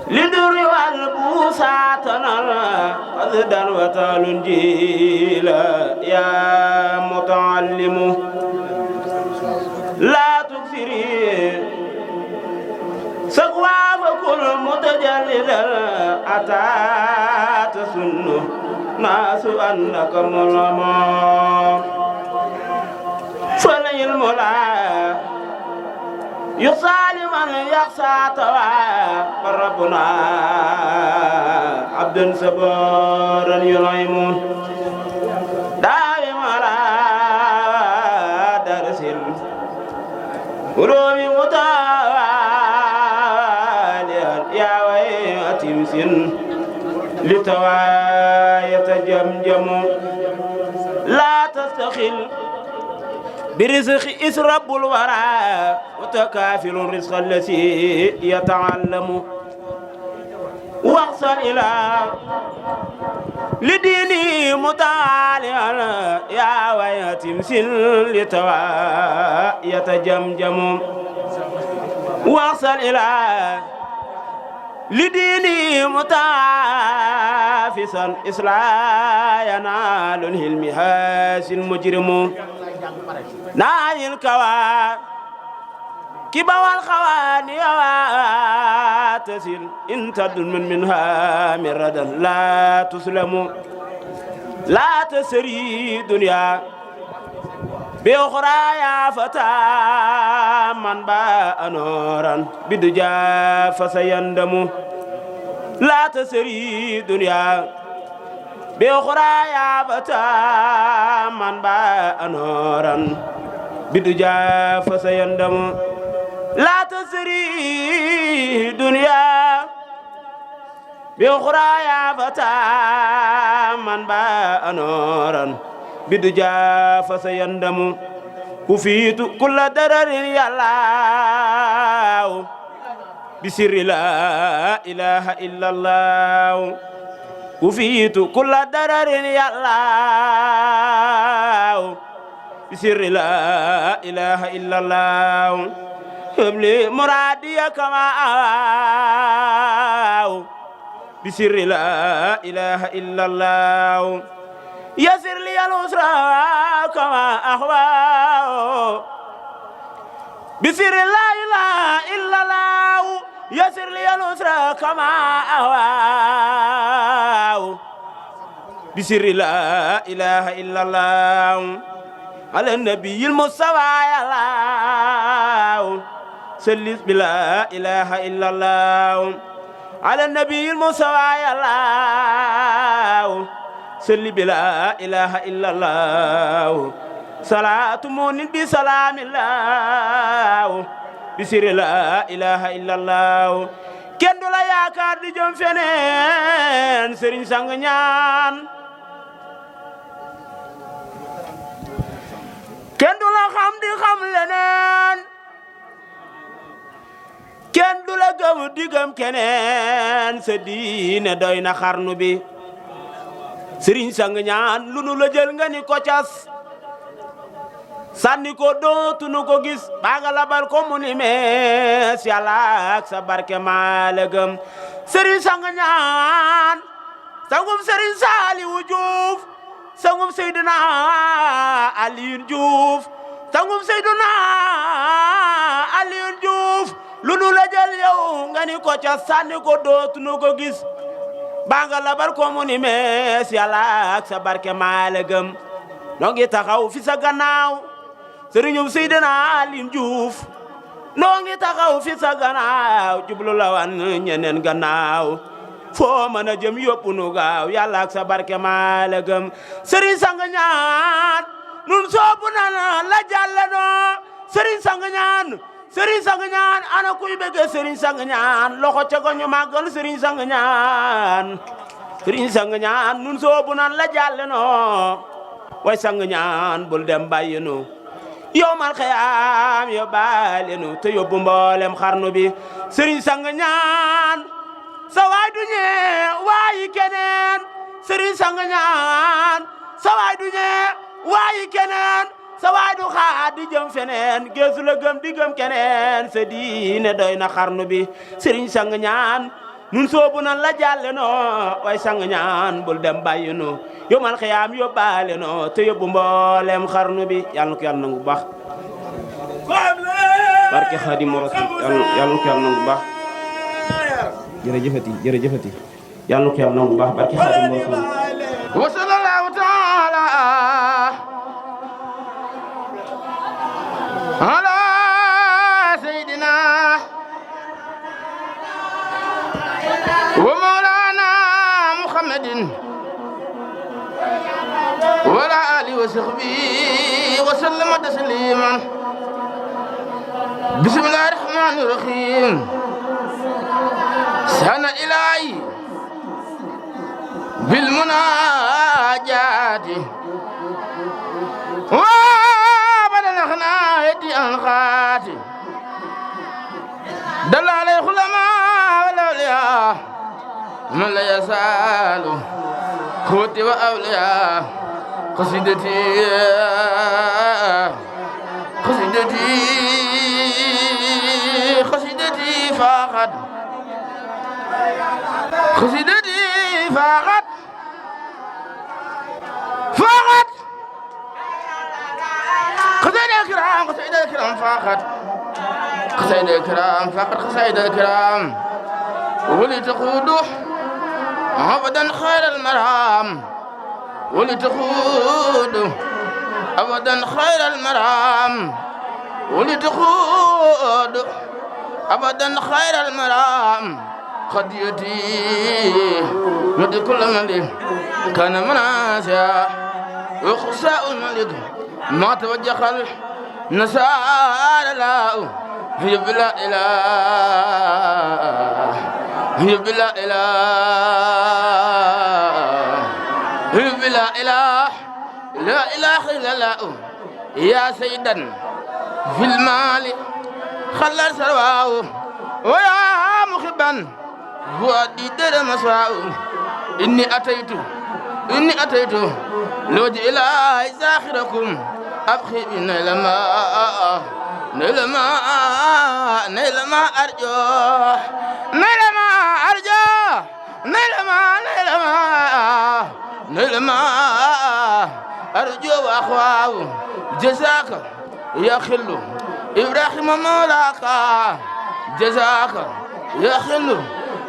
لدر والبوساتنا قصدا وتالنجيلا يا متعلم لا تكثري سقوا فكل متجلدا أتى تسن ناس أنك ملما فليل الملا يصال من يخشى توا ربنا عبد صبورا ينعم دائم على درس القلوب متواليا يا ويتم سن لتوا يتجمجم لا تستخل برزق إسرب الورى وتكافل الرزق الذي يتعلم واغسل إلى لديني متعاليا يا ويتم سن لتوا يتجمجم واغسل إلى لديني متعافسا إصلاح ينال المهاس المجرم ناي الكوار كبا والخواني واتسل إن تدن منها مردا لا تسلم لا تسري دنيا بأخرى يا فتى من باء نورا بدجا فسيندم لا تسري دنيا بأخرى يا فتى من باء نورا بدجا فسيندم لا تسري دنيا بأخرى يا فتى من باء نورا بدجا فسيندم كفيت كل درر يا الله بسر لا إله إلا الله كفيت كل درر يا الله بسر لا إله إلا الله هب لي مرادي كما بسر لا إله إلا الله يسر لي الأسرى كما أهواه بسر لا إله إلا الله يسر لي الأسرى كما أهواه بسر لا إله إلا الله على النبي المصطفى يا الله سلس بلا إله إلا الله على النبي المصطفى يا الله سل بلا إله إلا الله صلاة مؤمن بسلام الله بسر لا إله إلا الله kenn du la yaakaar di jëm feneen Serigne Sang ñaan kenn du la xam di xam leneen kenn du la gëm di gëm keneen sa diine doy na xarnu bi Serigne Sang ñaan lu nu la jël nga ni ko cas sànni ko dootu nu ko gis baaga labal ko mu ni mees Yàlla ak sa barke maale gëm Serigne Sang ñaan sangum Serigne Saliou Diouf sangum Seydina Aliou Diouf sangum Seydina Aliou Diouf lu nu la jël yow nga ni ko cas sànni ko dootu nu ko gis banga labar ko mu ni mees Yàlla ak sa barke maale gëm noo ngi taxaw fi sa gannaaw Serigne Seydina Aliou Diouf noo ngi taxaw fi sa gannaaw jublu la wan ñeneen gannaaw foo mën a jëm yóbbu nu gaaw Yàlla ak sa barke maale gëm Serigne Sang ñaan nun soobu na la jàlle noo Serigne Sang ñaan Serigne Sang ñaan ana kuy bëgg Serigne Sang ñaan loxo ca ko ñu màggal Serigne Sang ñaan Serigne Sang ñaan nun soobu nan la jàlle noo way Sang ñaan bul dem bàyyi nu yow mal xiyaam yo baale nu te yóbbu mboolem xarnu bi Serigne Sang ñaan sa waay du ñee waayi keneen Serigne Sang ñaan sa waay du ñee waayi keneen sa waay du xaar di jëm feneen geesu la gëm di gëm keneen sa diine doy na xarnu bi Serigne Sang ñaan nun soobu nan la jàlle noo way sang ñaan bul dem bàyyi nu yomal xiyaam yóbbaale noo te yóbbu mboolem xarnu bi yàlla na ko yàlla nangu bu baax barke Xaadimu Rasuul yàlla na ko yàlla nangu bu baax jërëjëfati jërëjëfati yàlla na ko yàlla nangu bu baax barke Xaadimu Rasuul wa sallallahu taala ala sayyidina wa mawlana muhammadin wa ala alihi wa sahbihi wa sallama tasliman bismillahir rahmanir rahim sana ilahi bil munajati wa badanakhna yadi an khati dalal khulama wal awliya من لا يزال قوتي وأولياء قصيدتي قصيدتي قصيدتي فقط قصيدتي فقط فقط قصيدة الكرام قصيدة الكرام فقط قصيدة الكرام فقط قصيدة الكرام ولتقودوا أبدا خير المرام ولتقود أبدا خير المرام ولتقود أبدا خير المرام خديتي مد كل ملك كان مناسيا وخساء الملك ما توجه النسار لا هي بلا إله هي بلا إله هي بلا إله لا إله إلا الله يا سيدا في المال خلى سرواه ويا مخبا هو ديدر مسواه إني أتيت لوجه إله زاخركم أبخي من نيل ما أرجو أرجو أخواه جزاك يا خلو إبراهيم مولاك جزاك يا خلو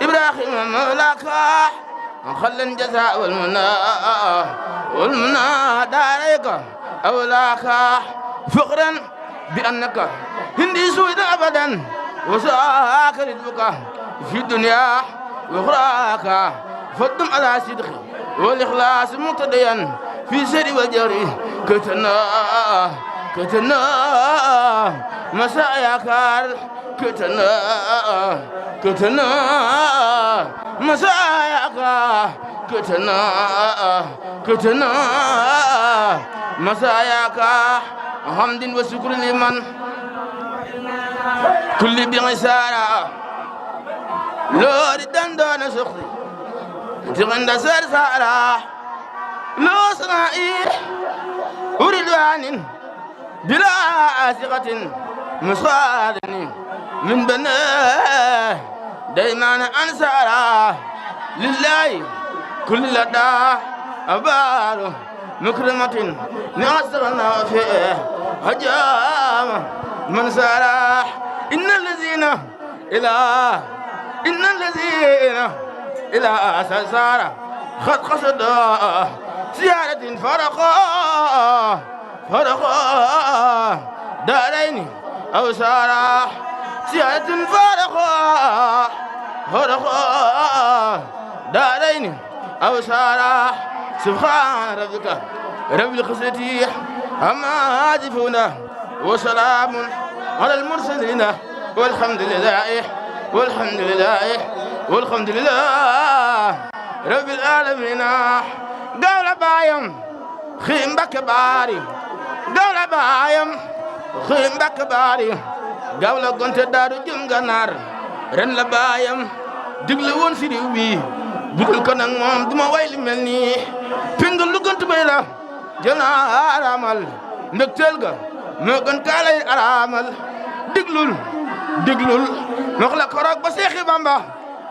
إبراهيم مولاك خلن جزاء والمنى داريك أولاك فقرا بأنك هندي سويد أبدا وساك ردبك في الدنيا وأخراك فدم على صدقي والإخلاص مقتديا في سر وجري كتنا مساياك كتنا مساياك كتنا مساياك حمد وشكر لمن كل بعسارة لو ردان دون سخري تغند سرسارة لو صنائي وردوان بلا ثقة مصادني من بناه دايما أنصارا لله كل لدى أبار مكرمة نعصرنا فيه هجام من سارح إن الذين إلى سارة خد قصد سيارة فرقا دارين أو سارة سيارة فرقا دارين أو سارة سبحان ربك رب القصة أما عازفون وسلام على المرسلين والحمد لله رب العالمين قول بايم خيم بكباري قول بايم خيم بكباري قول قنت دارو جم غنار رن لبايم دغلون في ريوي budul ko nag moom duma way li mel nii pingal lu gënt bay la jël naa araamal ndëgteel ga moo gën kaa lay araamal diglul wax la koroog ba Seexi Bamba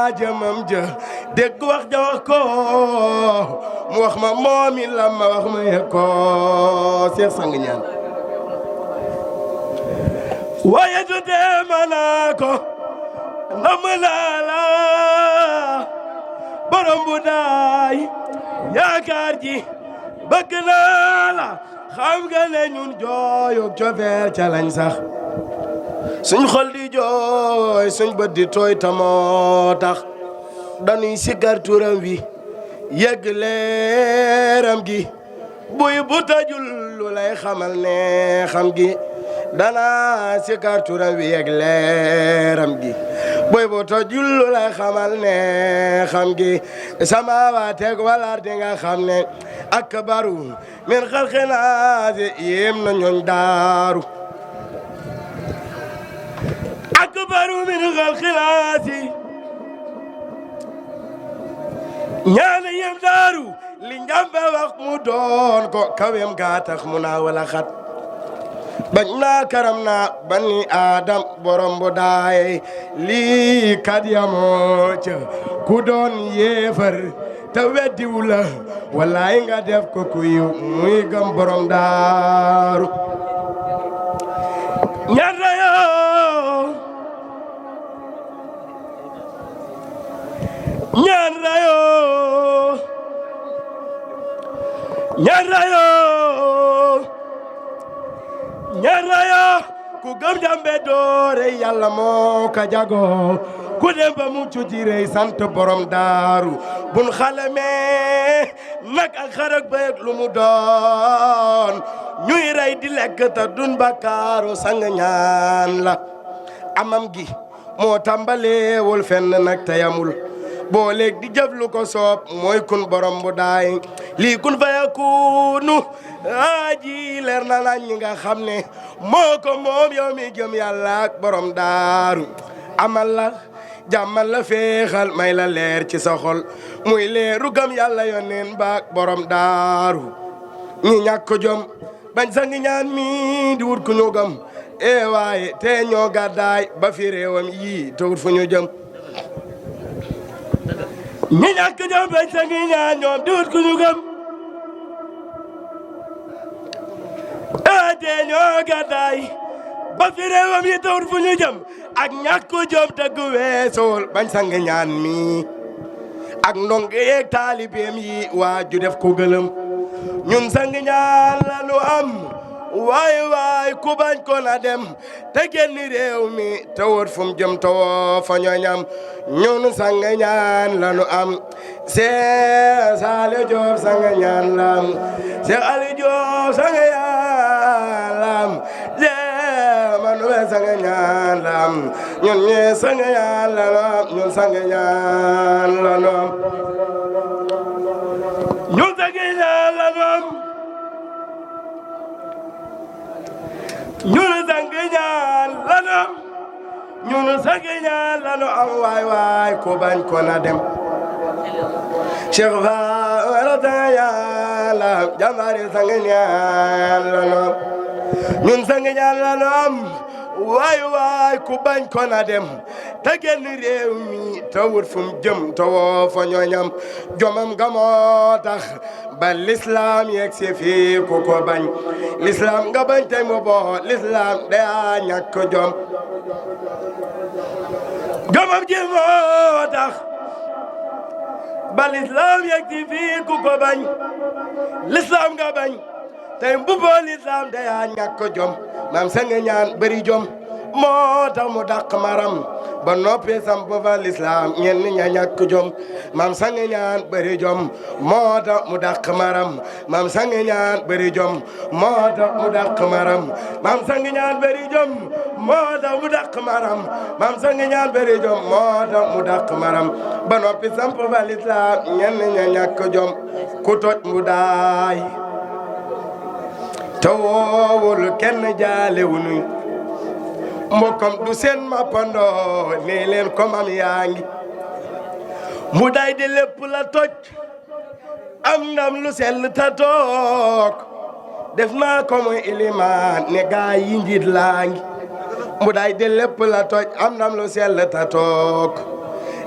naa jëmam ja dégg wax ja wax ko mu wax ma moomi la ma wax ma yëg ko Seex Sang Ñaan waaye du tee ma naa ko nam naa la borom bu daay yaakaar ji bëgg naa la xam nga ne ñun jooyu cofeel ca lañ sax suñ xol di jooy suñ bët di tooy tamoo tax dañuy sikkar turam wi yegg leeram gi buy bu tajul lu lay xamal ne xam gi dana sikkar turam wi yegg leeram gi buy bu tajul lu lay xamal ne xam gi sama waa teg walaar di nga xam ne akbaru min xalqinaasi yéem na ñooñ daaru akbaru min xalqinaasi ñaane yem daaru li njambe wax mu doon ko kawem gaa tax mu naa wala xat bañ naa karam naa bani adam borom bu daay lii kat yamoo ca ku doon yéefar te weddiwu la wallaay nga def ko ku yiw muy gëm borom daaru ñaan rayo ñaan rayo ñaan rayo ñaan rayo ku gëm jambe doore yàlla moo ka jago ku dem ba mu cuci rey sant borom daaru bun xalamee nag ak xarak bayek lu mu doon ñuy rey di lekk ta dun bakkaaru Sang Ñaan la amam gi moo tàmbaleewul fenn nag te yamul boo léeg di jëf lu ko soob mooy kun borom bu daay lii kun fa yakunu aji leer na nañ ñi nga xam ne moo ko moom yow mi gëm yàlla ak borom daaru amal la jàmmal la féexal may la leer ci sa xol muy leeru gëm yàlla yoneen baak borom daaru ñi ñàkk jom bañ Sang Ñaan mi di wut ku ñu gëm waaye te ñoo gàddaay ba fi réewam yii te wut fu ñu jëm ñi ñàkk jom bañ Sang Ñaan ñoom di wut ku ñu gëm te ñoo gàddaay ba fi réewam yi te wut fu ñu jëm ak ñàkk jom dëgg weesool bañ Sang Ñaan mi ak ndongo yeeg taalibeem yi waa ju def ko gëlëm ñun Sang Ñaan la nu am waay ku bañ ko na dem te génn réew mi te wut fu mu jëm te woo fa ñooñam ñun Sang Ñaan la nu am Seex Aliou Diop Sang Ñaan la am Seex Aliou Diop Sang Ñaan la am Manuel Sang Ñaan la am ñun ñi Sang Ñaan la nu am ñun Sang Ñaan la nu am ñun Sang Ñaan la nu am ñun Sang Ñaan la nu am ñun Sang Ñaan la nu am waay ku bañ ko na dem Cheikh Fall Sang Ñaan la am jàmbaari Sang Ñaan la nu am ñun Sang Ñaan la nu am waay ku bañ ko na dem te génn réew mi te wut fu mu jëm te woo fa ñooñam jomam nga moo tax ba l'islam yegg si fii ku ko bañ l'islam nga bañ tey mu boo l'islam daa ñàkk jom jomam ji moo tax ba l'islam yegg si fii ku ko bañ l'islam nga bañ tey bu boo l'islam daa ñàkk jom maam Sang Ñaan bëri jom moo tax mu dàq maram ba noppi samp fa l'islam ñenn ña ñàkk jom maam Sang Ñaan bëri jom moo tax mu dàq maram maam Sang Ñaan bëri jom moo tax mu dàq maram maam Sang Ñaan bëri jom moo tax mu dàq maram maam Sang Ñaan bëri jom moo tax mu dàq maram ba noppi samp fa l'islam ñenn ña ñàkk jom ku toj mu daay te woowul kenn jaale wuñu mbokkam du seen mappandoo nee leen ko mam yaa ngi mu day di lépp la toj am ndam lu sell ta toog def naa ko muy ilimaan ne gaa yi njiit laa ngi mu day di lépp la toj am ndam lu sell ta toog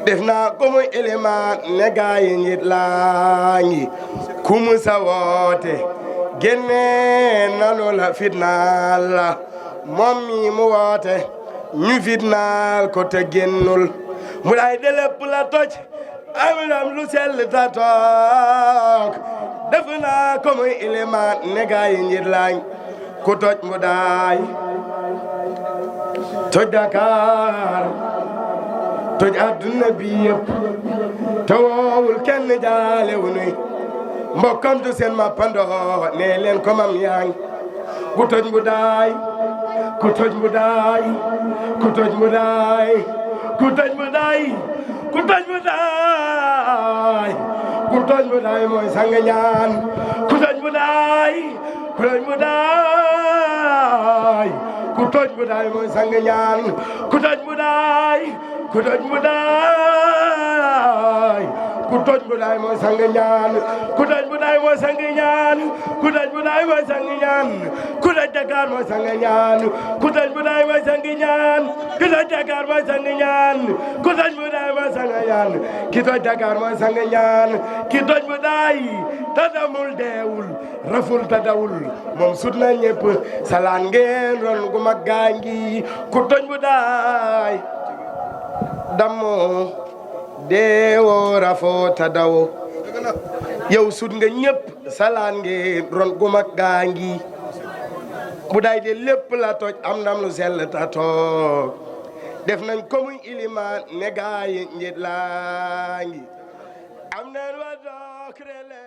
def naa ko muy élément ne gaa yi njiit laa ngi ku mu sa woote génne nanu la fitnaal la moom mi mu woote ñu fitnaal ko te génnul mu day de lépp la toj am lu sell ta toog def naa ko muy élément ne gaa yi njiit laa ngi ku toj mu daay toj Dakar toj adduna bi yëpp te woowul kenn jaale wu nuy mbokkam du seen mappandoo nee leen ko mam yaa ngi ku toj mu daay ku toj mu daay ku toj mu daay ku toj mu daay ku toj mu daay ku toj mu daay mooy sang ñaan ku toj mu daay ku toj mu daay ku toj mu daay mooy sang ñaan ku toj mu daay ku toj mu daay ku toj mu daay mooy sang ñaan ku toj mu daay mooy sang ñaan ku toj mu daay mooy sang ñaan ku toj Dakar mooy sang ñaan ku toj mu daay mooy sang ñaan ku toj Dakar mooy sang ñaan ku toj mu daay mooy sang ñaan ki toj Dakar mooy sang ñaan ki toj mu daay tadamul deewul raful tadawul moom sut na ñëpp salaan ngeen ron gu mag gaa ngi ku toj mu daay damoo deewoo rafoo tadawoo yow sut nga ñëpp salaan ngeen ron gu mag gaa ngi bu daay de lépp la toj am ndam lu sell ta toog def nañ ko muy ilimaan ne gaa yi njiit laa ngi am neen wa dook rele